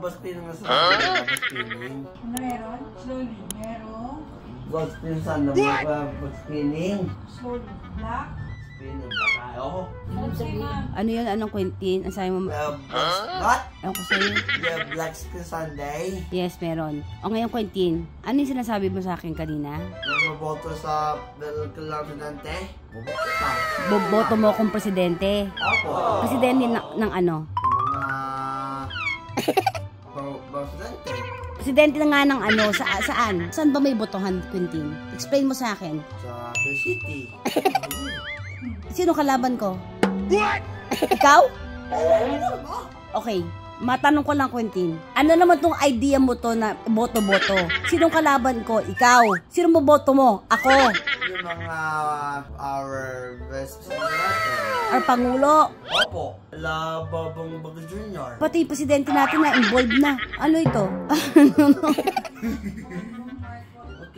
Tapos pinangasabi. Tapos pining. Ano meron? Slowly. Meron. Gold spin saan naman pa spinning. Slowly. Black. Spinning ba tayo? Ano yun? Anong Quentin? Ang sabi mo? What? Ewan ko sa'yo. The Black Skin Sunday. Yes, meron. O ngayon, Quentin, ano yung sinasabi mo sa akin kanina? Namaboto sa Presidente. Boboto ka. Boboto mo akong presidente. Opo. Presidente ng ano? Presidente. Presidente na nga ng ano? Saan? Saan ba may botohan, Quentin? Explain mo sa akin. Sa The City. Sino kalaban ko? What? Ikaw? Okay. Matanong ko lang, Quentin. Ano naman tong idea mo to na boto-boto? Sinong kalaban ko? Ikaw. Sino mo boto mo? Ako. Yung mga our best president. Or Pangulo. Opo. Bobong Bago Jr. Pati yung presidente natin na involved na. Ano ito? Huwag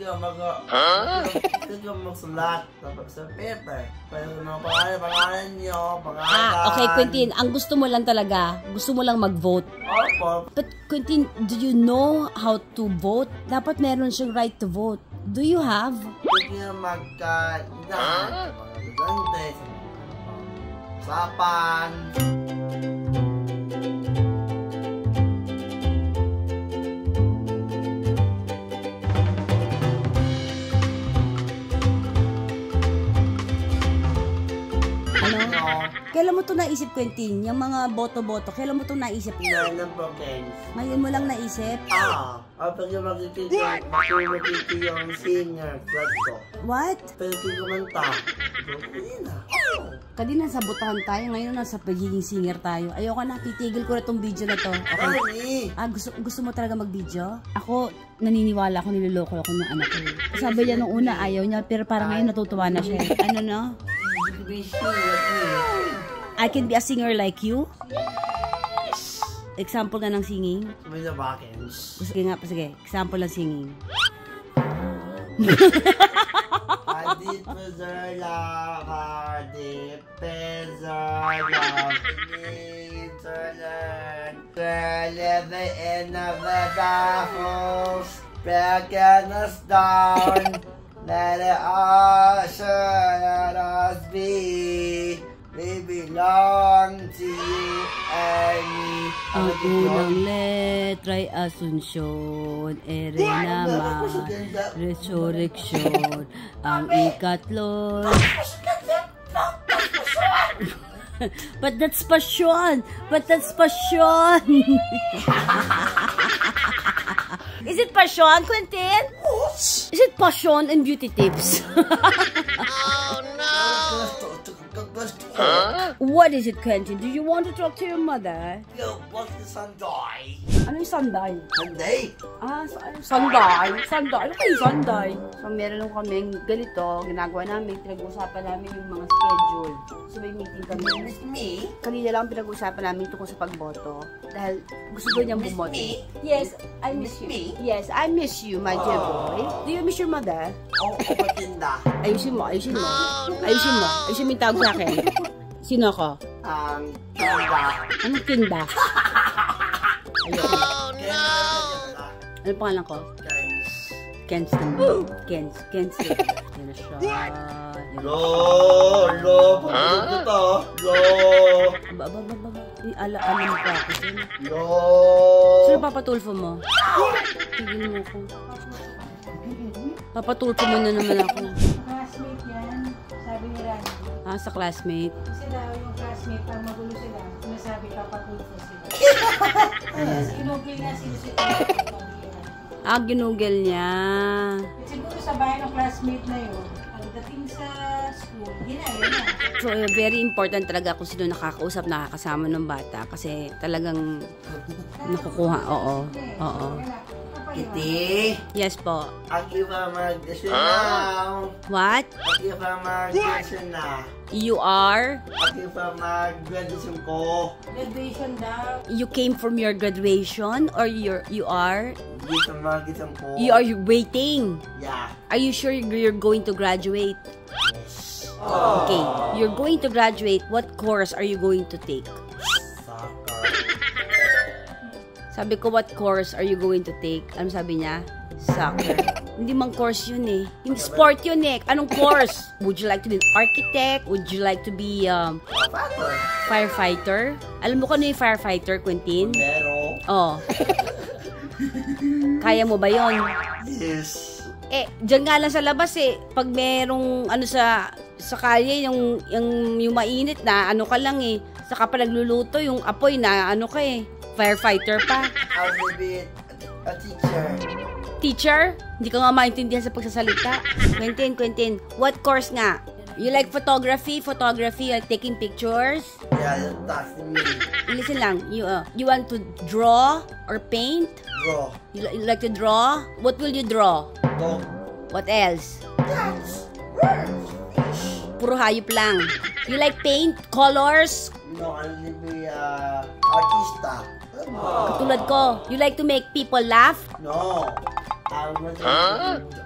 ka magsulat sa paper. Pero mga pangalan nyo, pangalan. Okay, Quentin. Ang gusto mo lang talaga, gusto mo lang mag-vote. Opo. But, Quentin, do you know how to vote? Dapat meron siyang right to vote. Do you have? Huwag ka magkainan. Mga presidente, usapan. Kailan mo ito naisip, Quentin? Yung mga boto-boto, kailan mo ito naisip? Ngayon po, Kens. Ngayon mo lang naisip? Pag yung makikita yung singer, flat ko. What? Pero kumanta. Kanina. Kanina sa botahan tayo, ngayon nasa pagiging singer tayo. Ayoko na, titigil ko na itong video na to. Okay? Gusto mo talaga mag-video? Ako, naniniwala ako, niloloko ako ng anak ko. Sabi niya nung una, ayaw niya, pero parang ngayon natutuwa na siya. Ano no? I can be a singer like you? Example nga ng singing? May na bakens. Sige nga, sige. Example ng singing. Hadit Pezerla, Hadit Pezerla, Pezerlan, Pezerla in the baffles, breaking us down, let it all let us be. We belong to you and me. Ang unang letra'y Asunsyon, ere naman, Resurrection. Ang ikatlo. But that's passion! But that's passion! Is it passion, Quentin? Is it passion and beauty tips? Oh no! What is it, Quentin? Do you want to talk to your mother? Yo, what's the Sunday? Ano yung Sunday? Sunday? Sunday? Sunday? Ano kayo Sunday? So, meron lang kaming ganito, ginagawa namin, pinag-uusapan namin yung mga schedule. So, may meeting kami. Miss me? Kanina lang pinag-uusapan namin tungkol sa pagboto. Dahil gusto ko niyang bumoto. Me? Yes, I miss you. Me? Yes, I miss you, my dear boy. Do you miss your mother? Oo, patinda. Ayusin mo, ayusin mo. Ayusin mo. Ayusin mo yung tawag sa akin. Sino ako? Tinda. Anong tinda? Oh, no! Ano pangalan ko? Kens. Kens naman. Kens. Kens. Yan na siya. Lo! Pagod to. Lo! Baba. Alam mo pa ako. Lo! Sino papatulfo mo? Tigil mo ko. Papatulfo mo na naman ako. Classmate yan. Sabi ni Randy. Sa classmate. Kasi daw yung classmate, pag magulo sila, sinasabi papatulfo sila. Kinugil niya sino sila. Ginugel niya. Siguro sa bahay ng classmate na yun, pagdating sa school, ginaya na. So, very important talaga kung sino nakakausap, nakakasama ng bata. Kasi talagang nakukuha. Oo. Kitty! Yes po. Aki pa mag-desyon na. What? Aki pa mag-desyon na. You are? Aki pa mag-graduation ko. Graduation daw. You came from your graduation or you are? Dito mag-graduation ko. You are waiting. Yeah. Are you sure you're going to graduate? Yes. Okay. You're going to graduate. What course are you going to take? Soccer. Sabi ko, what course are you going to take? Ano sabi niya? Soccer. Hindi mang course yun eh. Yung sport yun eh. Anong course? Would you like to be an architect? Would you like to be firefighter? Alam mo kung ano yung firefighter, Quentin? Pero, Oh. Kaya mo ba yon? yes. Eh, dyan nga lang sa labas eh. Pag merong ano sa kalye, yung mainit na, ano ka lang eh. Saka pa nagluluto, yung apoy na ano ka eh. Firefighter pa. I will be a teacher. Teacher? Hindi ka nga maintindihan sa pagsasalita. Quentin, what course nga? You like photography, like taking pictures? Yeah, that's me. Listen lang, you want to draw or paint? Draw. You like to draw? What will you draw? Dog. What else? Cats. Birds. Fish. Puro hayop lang. You like paint, colors? No, I will be artista. Katulad ko. You like to make people laugh? No. I want to be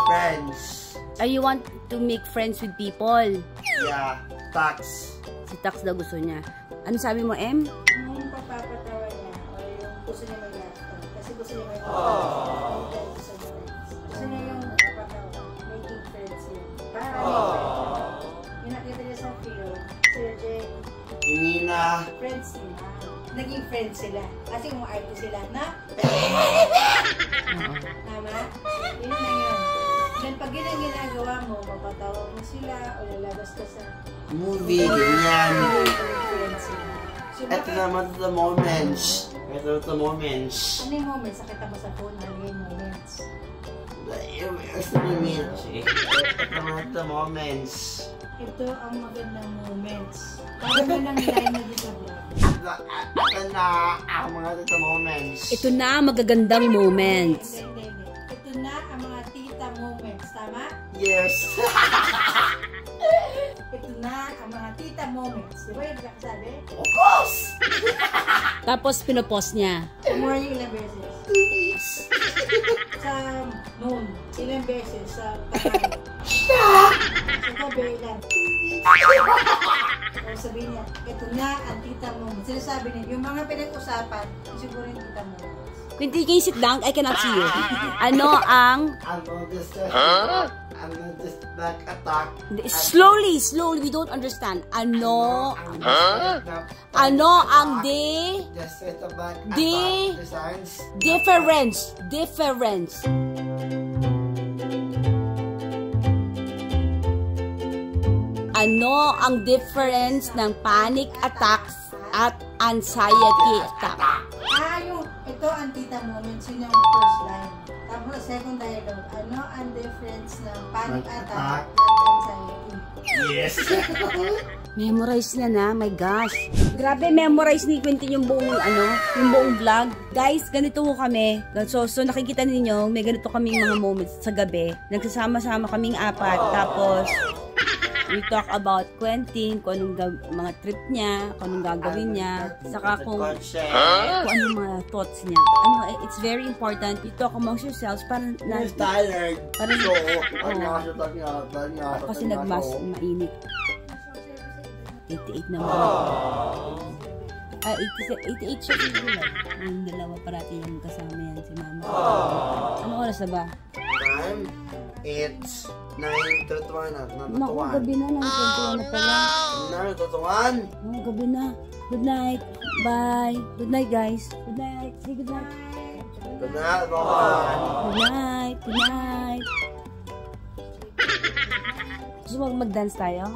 friends. You want to make friends with people? Yeah, tax. Si Tax daw gusto niya. Ano sabi mo, M? Yung papapatawa niya, o yung gusto niya mag-laughter. Kasi gusto niya mag-laughter. Gusto niya yung papatawa, making friends yun. Para yung nakita niya sa film, Sir Jay, Nina. friends nila. Naging friends sila. Kasi kung artist sila na, tama? Yun na yun. Then pag yun ang ginagawa mo, mapatawa mo sila o lalabas ka sa Movie, ganyan. friends sila. So, Ito naman the moments. Ito the moments. ano yung moments? Nakita mo sa phone, ano yung moments? Ito naman the moments. Ito ang magandang moments. Parang yun ang line na dito sa vlog. Ito na ang mga the moments. Ito na magagandang moments. Hindi. Ito na ang mga tita moments. Tama? Yes. Ito na ang mga tita moments. Di ba yung sabi? Of course. Tapos pinopost niya. Sa morning ilang beses. 2 weeks. Sa noon, ilang beses. Sa tanghali. Sa gabi ilan. O sabihin niya, ito na ang tita moments. Sinasabi niya, yung mga pinag-usapan, siguro yung tita moments. Quentin, can you sit down? I cannot see you. Ano ang... I'm gonna just back attack. Slowly. We don't understand. Ano ang Just set the back Di- attack designs. difference. Ano ang difference ng panic attacks at anxiety attack? Ito ang tita moments, yun yung first line. Tapos second dialogue, ano ang difference ng panic attack at anxiety? Yes. Memorize niya na, my gosh. Grabe, memorize ni Quentin yung buong vlog. Guys, ganito ho kami. So nakikita ninyo, may ganito kaming mga moments sa gabi. Nagsasama-sama kaming apat. Tapos, we talk about Quentin, kung anong mga trip niya, kung anong gagawin niya, saka kung anong mga thoughts niya. It's very important. You talk amongst yourselves para Who's tired? Para So, kasi mainit. 88 naman. 88 siya siguro. Yung dalawa parati yung kasama yan, si Mama. Ano oras na ba? Time, it's 9:31 na. Naku, gabi na. 9:21 na pala. 9:31. Oh, gabi na. Good night. Bye. Good night, guys. Good night. Say good night. Good night, bye. Good night. Good night. Gusto mo mag-dance tayo?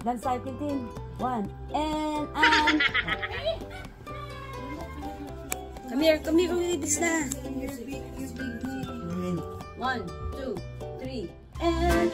Dance tayo, Quentin. 1 and Come here, this na. 1, 2, 3 and